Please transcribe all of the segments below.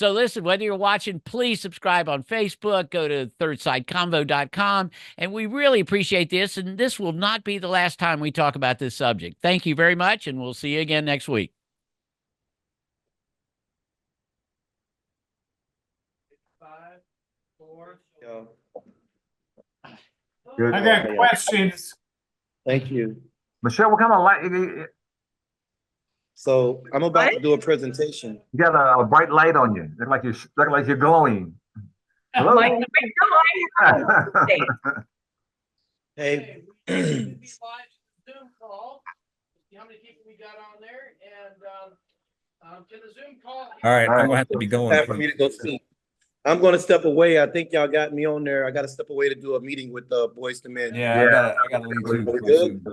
So listen, whether you're watching, please subscribe on Facebook, go to thirdsideconvo.com, and we really appreciate this, and this will not be the last time we talk about this subject. Thank you very much, and we'll see you again next week. 5, 4. Good. I got questions. Thank you. Michelle, what kind of light? You So I'm about to do a presentation. got a bright light on you. Look like you're glowing. Hello? Hey. Zoom call. See how many people we got on there, and can the Zoom call? All right, All right. I'm gonna have to be going. Time for me to go speak. I'm going to step away. I think y'all got me on there. I got to step away to do a meeting with Boys to Men. Yeah, I gotta leave too. We good?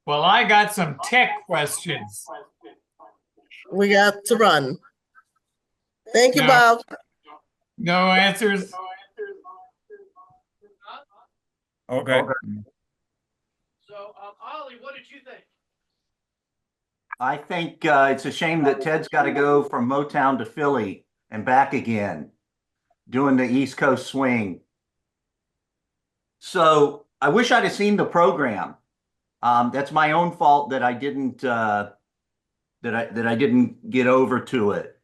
Well, I got some tech questions. We got to run. Thank you, No. Bob. No answers. Okay. So, Ollie, what did you think? I think it's a shame that Ted's got to go from Motown to Philly and back again, doing the East Coast swing. So I wish I'd have seen the program. That's my own fault that I didn't that I didn't get over to it.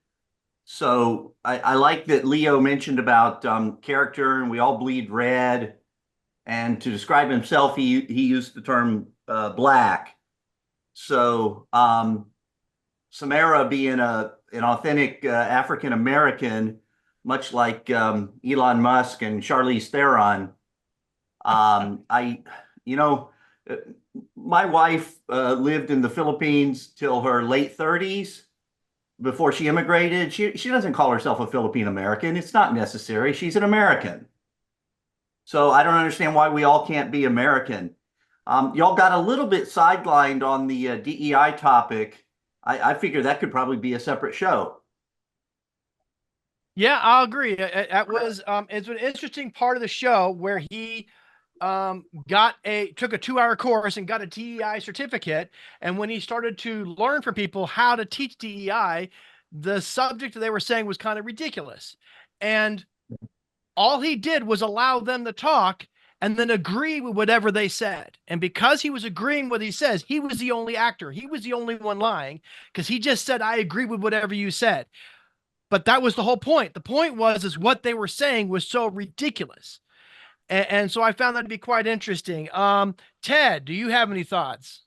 So I like that Leo mentioned about character, and we all bleed red. And to describe himself, he used the term black. So Samara being an authentic African American, much like Elon Musk and Charlize Theron, my wife lived in the Philippines till her late 30s before she immigrated. She doesn't call herself a Philippine American. It's not necessary. She's an American. So I don't understand why we all can't be American. Y'all got a little bit sidelined on the DEI topic. I figure that could probably be a separate show. Yeah, I'll agree. It's an interesting part of the show where he took a 2-hour course and got a DEI certificate. And when he started to learn from people how to teach DEI, the subject that they were saying was kind of ridiculous. And all he did was allow them to talk and then agree with whatever they said. And because he was agreeing with what he says, he was the only actor. He was the only one lying because he just said, I agree with whatever you said. But that was the whole point. The point was what they were saying was so ridiculous. And so I found that to be quite interesting. Ted, do you have any thoughts?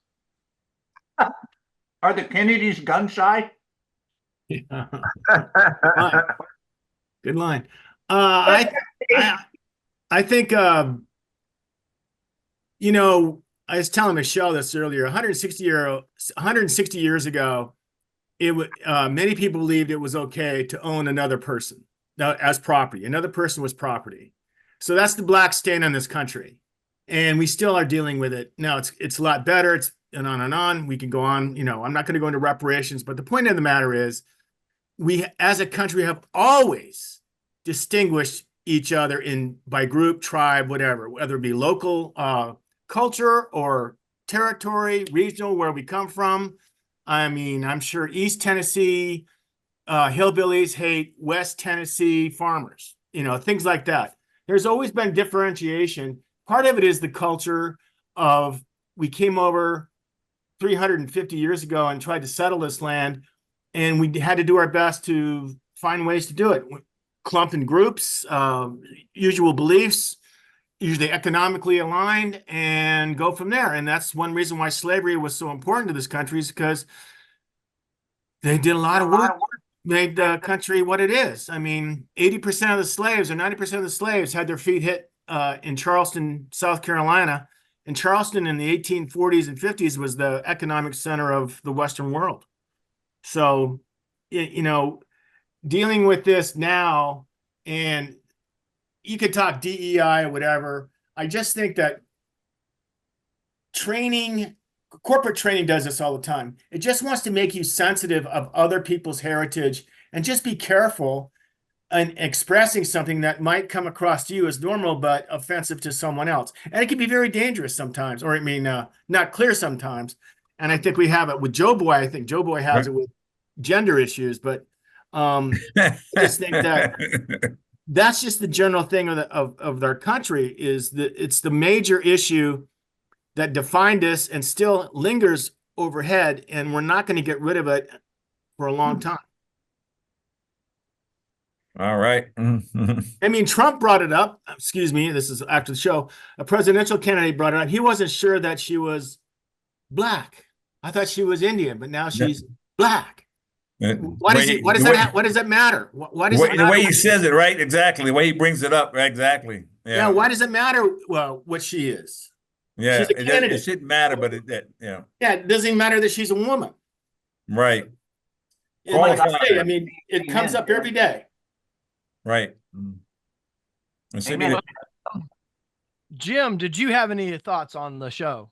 Are the Kennedys gun shy? Yeah. Good line. I think, I was telling Michelle this earlier, 160 years ago, many people believed it was okay to own another person as property. Another person was property. So that's the black stain on this country. And we still are dealing with it. Now it's a lot better. It's and on and on. We can go on, I'm not going to go into reparations, but the point of the matter is we as a country have always distinguished each other by group, tribe, whatever, whether it be local culture or territory, regional, where we come from. I mean, I'm sure East Tennessee hillbillies hate West Tennessee farmers, things like that. There's always been differentiation. Part of it is the culture of we came over 350 years ago and tried to settle this land, and we had to do our best to find ways to do it. Clumped in groups, usual beliefs, usually economically aligned, and go from there. And that's one reason why slavery was so important to this country, is because they did a lot of work, made the country what it is. I mean, 80% of the slaves or 90% of the slaves had their feet hit in Charleston, South Carolina. And Charleston in the 1840s and 50s was the economic center of the Western world. So, dealing with this now, and you could talk DEI or whatever. I just think that corporate training does this all the time. It just wants to make you sensitive of other people's heritage and just be careful in expressing something that might come across to you as normal, but offensive to someone else. And it can be very dangerous sometimes, or not clear sometimes. And I think we have it with Joe Boy. I think Joe Boy has it with gender issues, but I just think that that's just the general thing of our country is that it's the major issue that defined us and still lingers overhead, and we're not going to get rid of it for a long time. All right. I mean, Trump brought it up. Excuse me, this is after the show. A presidential candidate brought it up. He wasn't sure that she was black. I thought she was Indian, but now she's black. What does that matter? Why does it matter? The way he says it, right? Exactly. The way he brings it up, right? Exactly. Yeah. Why does it matter? Well, what she is. Yeah. She's a candidate. It shouldn't matter, but Yeah, it doesn't even matter that she's a woman. Right. And like I say, I mean, it comes up every day. Right. Jim, did you have any thoughts on the show?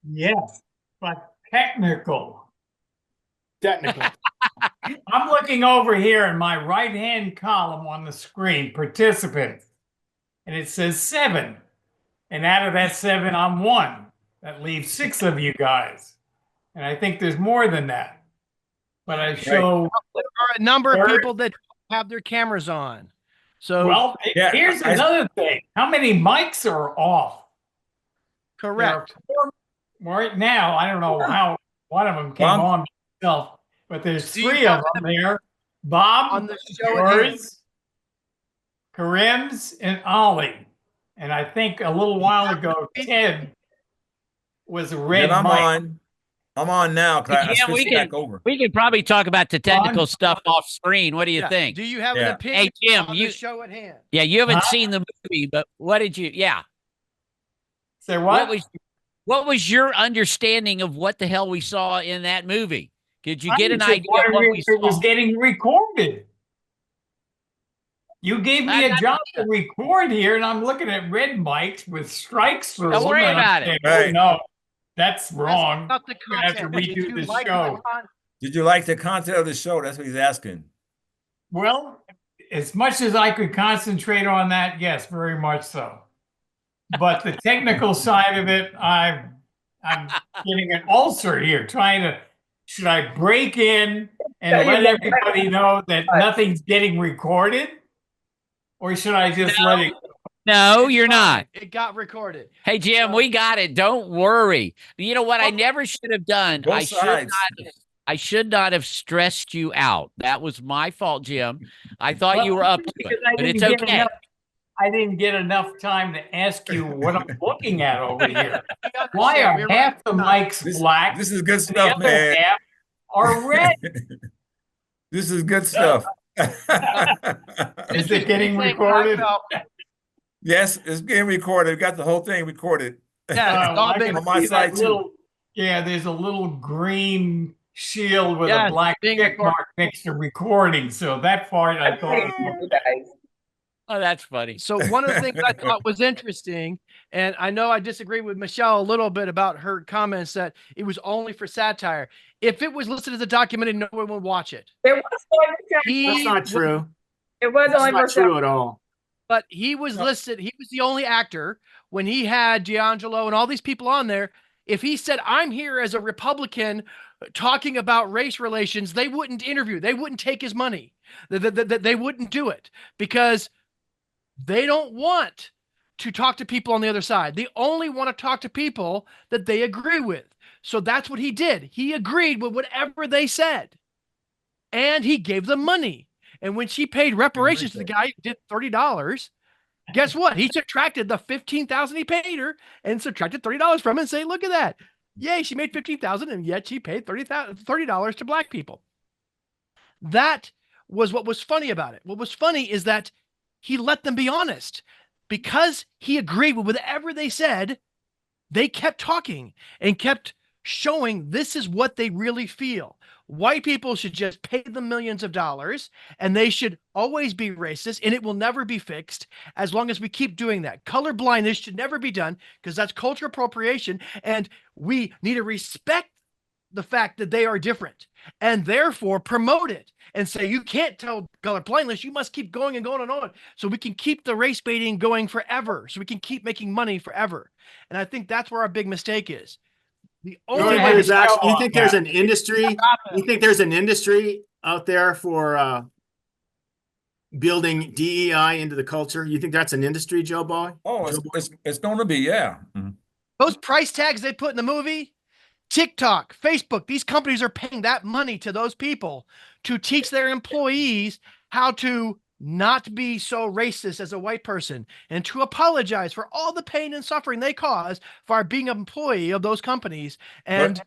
Yes, but technical. I'm looking over here in my right-hand column on the screen, participants, and it says 7. And out of that 7, I'm 1. That leaves 6 of you guys. And I think there's more than that. But I show... There are a number of people that have their cameras on. So, well, here's another thing. How many mics are off? Correct. Right now, I don't know how one of them came on myself, but there's 3 of them there. Bob, on the show, yours, Karim's, and Ollie. And I think a little while ago, Ted was a red mic. I'm on now. I switched back over. We can probably talk about the technical stuff off screen. What do you think? Do you have an opinion Jim, on the show at hand? Yeah, you haven't seen the movie, but what did you? Yeah. Say what? What was your understanding of what the hell we saw in that movie? Did you get an idea of what we saw? It was getting recorded. You gave me a job to record here, and I'm looking at red mics with strikes through them. Don't worry about it. Oh, no, that's wrong. That's not the We're gonna have to redo the show. Did you like the content of the show? That's what he's asking. Well, as much as I could concentrate on that, yes, very much so. But the technical side of it, I'm getting an ulcer here, should I break in and let everybody know that nothing's getting recorded? Or should I just let it go? No, you're not. It got recorded. Hey, Jim, we got it. Don't worry. You know what I never should have done? I should not have stressed you out. That was my fault, Jim. I thought you were up to it, but it's okay. I didn't get enough time to ask you what I'm looking at over here. Why are half the mics black? This is good stuff, man. Half are red. This is good stuff. Is it getting recorded? Yes, it's getting recorded. We got the whole thing recorded. Yeah, on my side too. There's a little green shield with a black check mark next to recording. So that part I thought. Oh, that's funny. So one of the things I thought was interesting, and I know I disagree with Michelle a little bit about her comments that it was only for satire. If it was listed as a documentary, no one would watch it. It was That's not true. It was only not true at all. But he was listed. He was the only actor when he had D'Angelo and all these people on there. If he said, I'm here as a Republican talking about race relations, they wouldn't interview. They wouldn't take his money. They wouldn't do it because they don't want to talk to people on the other side. They only want to talk to people that they agree with. So that's what he did. He agreed with whatever they said. And he gave them money. And when she paid reparations to the guy who did $30, guess what? He subtracted the $15,000 he paid her and subtracted $30 from it and say, look at that. Yay, she made $15,000 and yet she paid $30 to black people. That was what was funny about it. What was funny is that he let them be honest. Because he agreed with whatever they said, they kept talking and kept showing this is what they really feel. White people should just pay them millions of dollars and they should always be racist and it will never be fixed as long as we keep doing that. Color blindness should never be done because that's cultural appropriation and we need to respect the fact that they are different and therefore promote it and say, you can't tell color blindness, you must keep going and going and on so we can keep the race baiting going forever, so we can keep making money forever. And I think that's where our big mistake is. The only way you think there's an industry? You think there's an industry out there for building DEI into the culture? You think that's an industry, Joe Boy? Oh, it's going to be, yeah. Mhm. Those price tags they put in the movie, TikTok, Facebook, these companies are paying that money to those people to teach their employees how to not be so racist as a white person and to apologize for all the pain and suffering they cause for being an employee of those companies. And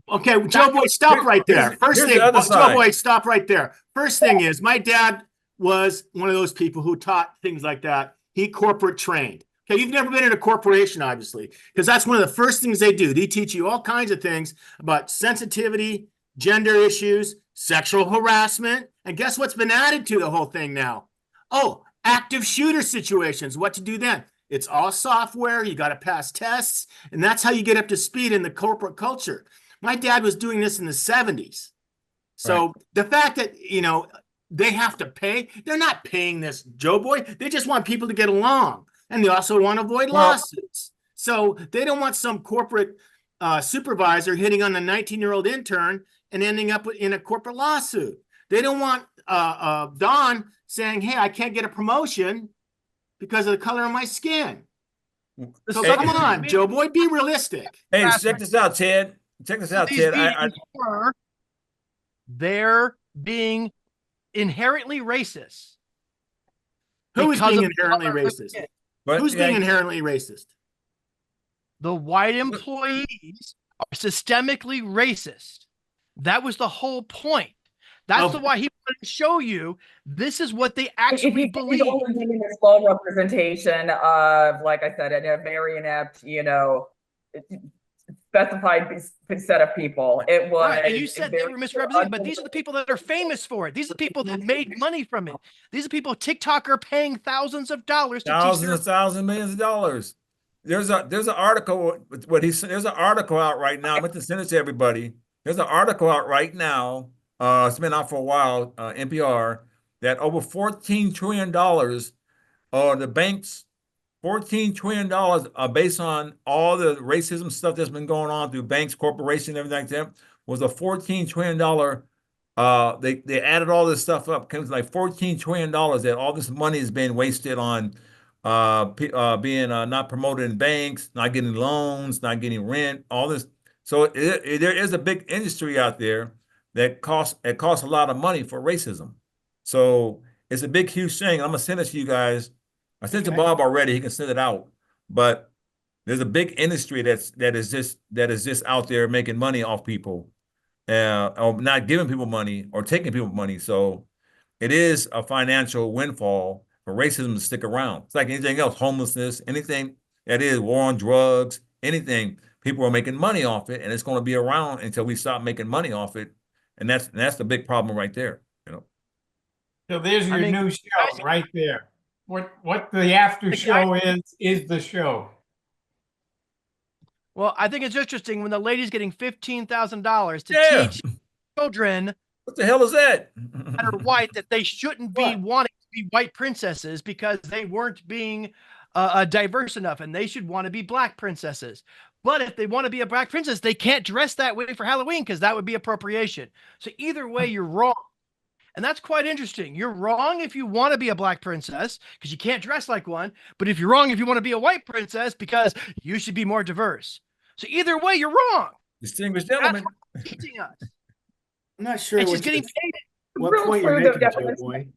okay, Joe Boy, stop right there. First here's thing, the other Joe side. Boy, stop right there. First thing is, my dad was one of those people who taught things like that. He corporate trained. Okay, you've never been in a corporation, obviously, because that's one of the first things they do. They teach you all kinds of things about sensitivity, gender issues, sexual harassment, and guess what's been added to the whole thing now? Oh, active shooter situations, what to do then. It's all software, you got to pass tests, and that's how you get up to speed in the corporate culture. My dad was doing this in the 70s. So the fact that, they have to pay, they're not paying this, Joe Boy. They just want people to get along. And they also want to avoid lawsuits. So they don't want some corporate supervisor hitting on a 19-year-old intern and ending up in a corporate lawsuit. They don't want Don saying, hey, I can't get a promotion because of the color of my skin. So come on, Joe Boy, be realistic. Hey, check this out, Ted. Check this out, Ted. They're being inherently racist. Who is being inherently racist? Who's being inherently racist? The white employees are systemically racist. That was the whole point. That's why he wanted to show you this is what they actually believe. He's only giving this full representation of, like I said, a very inept, specified set of people. It was, right. And you said they were misrepresented, but these are the people that are famous for it. These are the people that made money from it. These are people TikTok are paying thousands of dollars to thousands, millions of dollars. There's an article. There's an article out right now. I meant to send it to everybody. There's an article out right now. It's been out for a while. NPR, that over $14 trillion the banks. $14 trillion based on all the racism stuff that's been going on through banks, corporations, everything like that, was a $14 trillion. They added all this stuff up. It was like $14 trillion that all this money is being wasted on being not promoted in banks, not getting loans, not getting rent, all this. So there is a big industry out there that costs a lot of money for racism. So it's a big, huge thing. I'm gonna send it to you guys. I sent it to Bob already. He can send it out. But there's a big industry that is just out there making money off people, or not giving people money or taking people money. So it is a financial windfall for racism to stick around. It's like anything else, homelessness, anything that is war on drugs, anything. People are making money off it, and it's going to be around until we stop making money off it. And that's the big problem right there. So there's your new show right there. What the after show is the show. Well, I think it's interesting when the lady's getting $15,000 to teach children. What the hell is that? That are white, that they shouldn't be wanting to be white princesses because they weren't being diverse enough, and they should want to be black princesses. But if they want to be a black princess, they can't dress that way for Halloween because that would be appropriation. So either way, you're wrong. And that's quite interesting. You're wrong if you want to be a black princess because you can't dress like one. But if you're wrong if you want to be a white princess because you should be more diverse. So either way, you're wrong. Distinguished gentlemen. That's teaching us. I'm not sure. And she's getting paid. What point you're making, Joe Boy?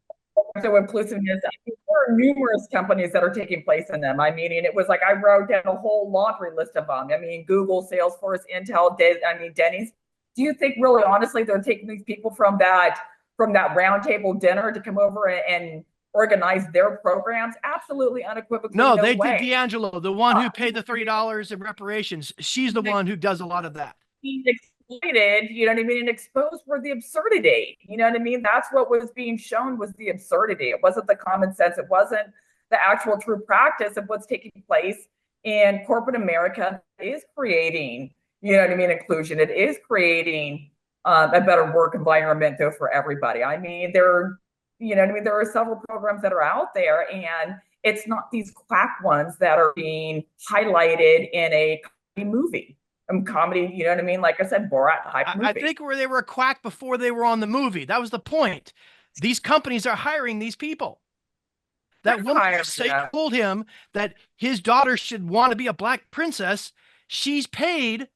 So inclusiveness, I think there are numerous companies that are taking place in them. I mean, it was like I wrote down a whole laundry list of them. I mean, Google, Salesforce, Intel, Denny's. Do you think really honestly they're taking these people from that roundtable dinner to come over and organize their programs? Absolutely, unequivocally. No, they did D'Angelo, the one who paid the $30 in reparations. She's the one who does a lot of that. Being exploited, you know what I mean, and exposed for the absurdity. You know what I mean? That's what was being shown, was the absurdity. It wasn't the common sense. It wasn't the actual true practice of what's taking place in corporate America. It is creating, you know what I mean, inclusion. It is creating a better work environment though for everybody. I mean, there are several programs that are out there, and it's not these quack ones that are being highlighted in a movie. comedy, you know what I mean? Like I said, Borat hype movie. I think where they were a quack before they were on the movie. That was the point. These companies are hiring these people. That woman told him that his daughter should want to be a black princess. She's paid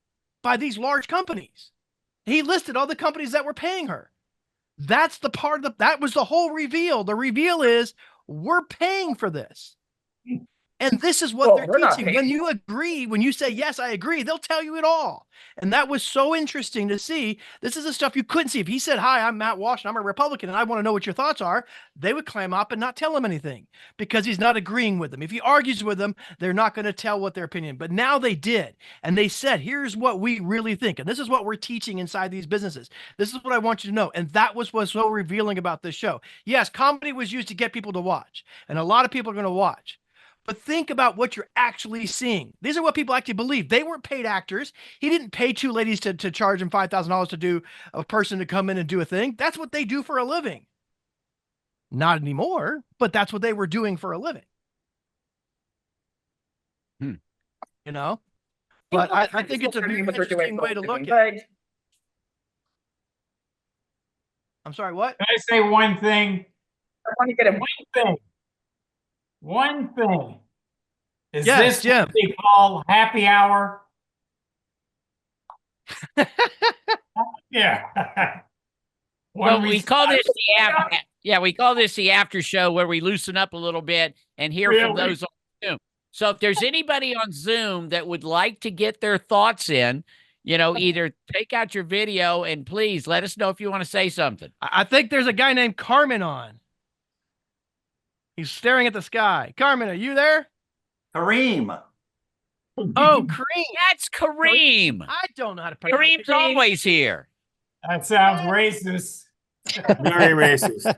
by these large companies. He listed all the companies that were paying her. That's the part of that was the whole reveal. The reveal is we're paying for this. And this is what they're teaching. When you agree, when you say, yes, I agree, they'll tell you it all. And that was so interesting to see. This is the stuff you couldn't see. If he said, hi, I'm Matt Walsh and I'm a Republican and I want to know what your thoughts are, they would clam up and not tell him anything because he's not agreeing with them. If he argues with them, they're not going to tell what their opinion. But now they did. And they said, here's what we really think. And this is what we're teaching inside these businesses. This is what I want you to know. And that was what's so revealing about this show. Yes, comedy was used to get people to watch. And a lot of people are going to watch. But think about what you're actually seeing. These are what people actually believe. They weren't paid actors. He didn't pay two ladies to charge him $5,000 to do a person to come in and do a thing. That's what they do for a living. Not anymore, but that's what they were doing for a living. You know? But I think it's a very interesting way to look at it. I'm sorry, what? Can I say one thing? I want to get it. One thing. Is yes, this Jim. what they call happy hour? Yeah. Well, we call this the after. Yeah, we call this the after show where we loosen up a little bit and hear from those on Zoom. So if there's anybody on Zoom that would like to get their thoughts in, you know, either take out your video and please let us know if you want to say something. I think there's a guy named Carmen on. He's staring at the sky. Carmen, are you there? Kareem. Oh, Kareem. That's Kareem. I don't know how to pronounce Kareem's always here. That sounds racist. Very racist.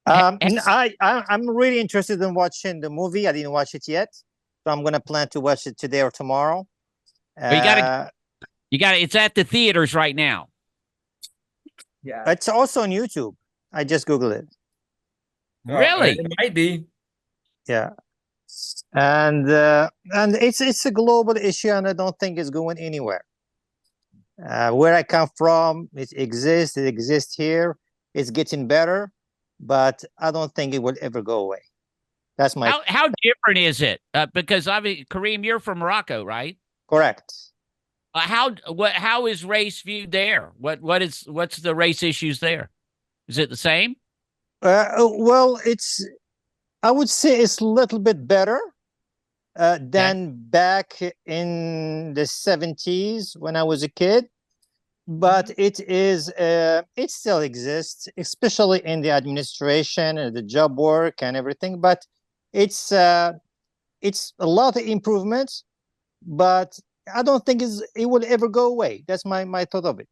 I'm really interested in watching the movie. I didn't watch it yet, so I'm gonna plan to watch it today or tomorrow. You gotta. It's at the theaters right now. Yeah. It's also on YouTube. I just Googled it. Really? It might be. Yeah. And it's a global issue, and I don't think it's going anywhere. Where I come from, it exists here. It's getting better, but I don't think it will ever go away. That's my. How different is it? Because Kareem, you're from Morocco, right? Correct. How is race viewed there? What's the race issues there? Is it the same? Well, I would say it's a little bit better than back in the 70s when I was a kid, but it still exists, especially in the administration and the job work and everything. But it's a lot of improvements, but I don't think it will ever go away. That's my thought of it.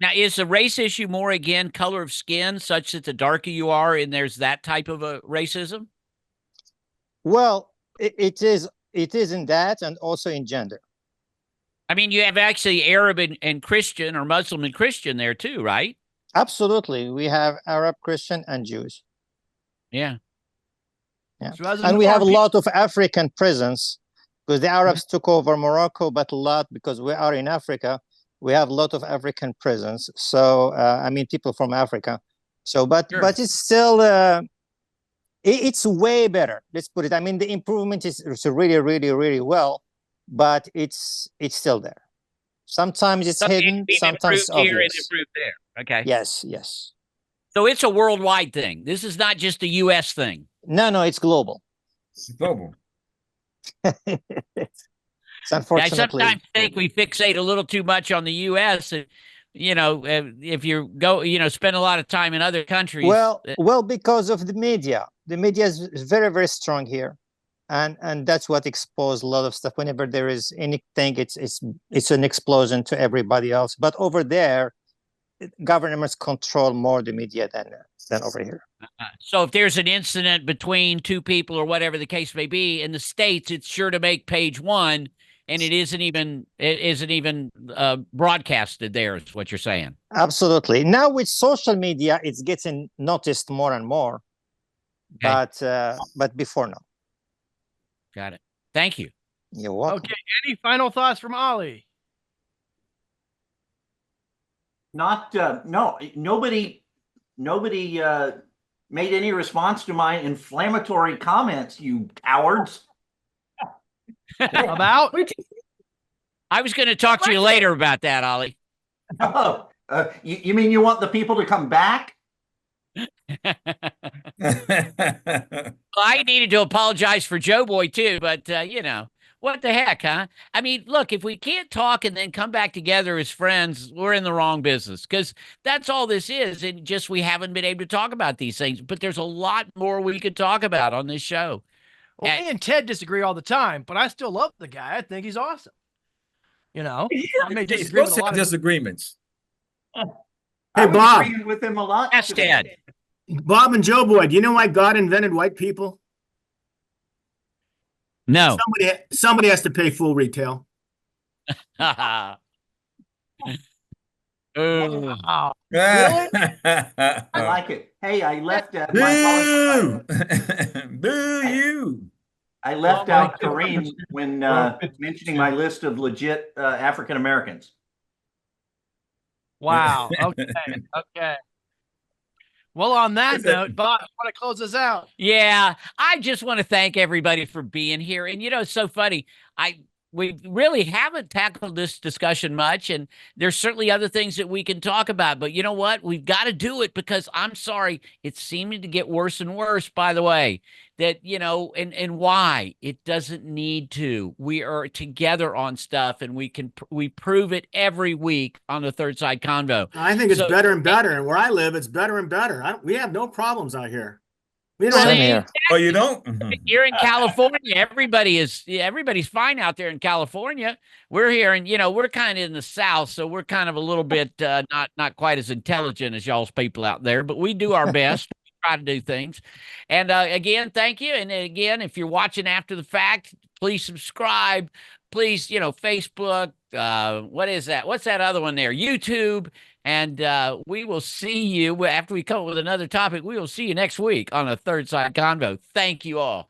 Now, is the race issue more, again, color of skin, such that the darker you are and there's that type of a racism? Well, it is in that and also in gender. I mean, you have actually Arab and Christian or Muslim and Christian there too, right? Absolutely. We have Arab, Christian, and Jews. Yeah. Yeah. So and we have a lot of African presence because the Arabs took over Morocco, but a lot because we are in Africa. We have a lot of African presence. So, I mean, people from Africa. So, but it's still, it's way better. Let's put it. I mean, the improvement is really, really, really well, but it's still there. Sometimes it's hidden, sometimes it's obvious. Here and improved there. Okay. Yes, yes. So it's a worldwide thing. This is not just a U.S. thing. No, it's global. It's global. It's unfortunately. I sometimes think we fixate a little too much on the U.S. And, you know, if you go, you know, spend a lot of time in other countries. Well, because of the media. The media is very, very strong here, and that's what exposed a lot of stuff. Whenever there is anything, it's an explosion to everybody else. But over there, governments control more the media than over here. So if there's an incident between two people or whatever the case may be in the States, it's sure to make page one. And it isn't even broadcasted there, is what you're saying. Absolutely. Now with social media, it's getting noticed more and more. Okay. But before, no. Got it. Thank you. You're welcome. Okay. Any final thoughts from Ollie? Not, no, nobody made any response to my inflammatory comments, you cowards. About? I was going to talk to you later about that, Ollie. Oh, you mean you want the people to come back? I needed to apologize for Joe Boy too, but you know, what the heck, huh? I mean, look, if we can't talk and then come back together as friends, we're in the wrong business, because that's all this is. And just we haven't been able to talk about these things, but there's a lot more we could talk about on this show. Well, me and Ted disagree all the time, but I still love the guy. I think he's awesome. You know, I may You're disagree with supposed a to lot have of disagreements. I was Bob. agreeing with him a lot. Yes, today. Ted. Bob and Joe Boy, do you know why God invented white people? No. Somebody has to pay full retail. Oh. Wow. Really? I like it. Hey, I left my Boo! Boo you! I left out Kareem when mentioning my list of legit African Americans. Wow. Okay. Okay. Well, on that note, Bob, I want to close this out. Yeah, I just want to thank everybody for being here. And you know, it's so funny. We really haven't tackled this discussion much, and there's certainly other things that we can talk about. But you know what? We've got to do it, because I'm sorry, it's seeming to get worse and worse, by the way. That, you know, and why? It doesn't need to. We are together on stuff, and we prove it every week on the Third Side Convo. I think it's better and better. And where I live, it's better and better. We have no problems out here. We don't Same have here. Oh, you don't? You're in California. Everybody's fine out there in California. We're here, and you know, we're kind of in the South, so we're kind of a little bit not quite as intelligent as y'all's people out there, but we do our best. We try to do things. And again, thank you. And again, if you're watching after the fact, please subscribe. Please, you know, Facebook. What is that? What's that other one there? YouTube. And we will see you after we come up with another topic. We will see you next week on a Third Side Convo. Thank you all.